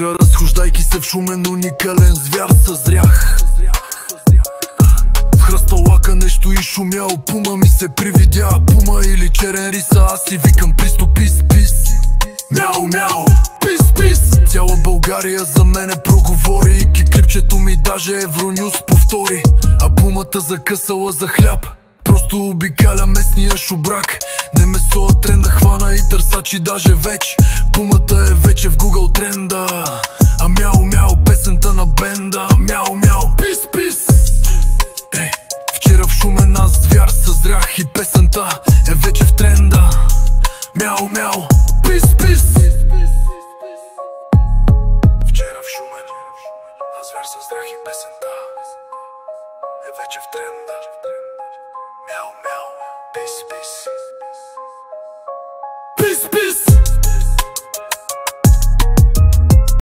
Разхождайки се в Шумен, уникален звяр съзрях. В хръсталака нещо и шумяло, пума ми се привидя. Пума или черен риса, аз си викам Присто, пис, пис. Мяу, мяу, пис, пис. Цяла България за мене проговори, и клипчето ми даже Евронюс повтори. А пумата закъсала за хляб, просто обикаля местния шубрак. Не ме соя тренда хвана и търсачи даже вече. Пумата е вече в Google тренда. А мяу, мяу, песента на бенда. Мяу, мяу, пис, пис. Ей, вчера в Шумен аз звяр съзрях и песента е вече в тренда. Мяу, мяу, пис, пис. Вчера в Шумен аз звяр съзрях и песента е вече в тренда. Мяу, мяу, пис, пис.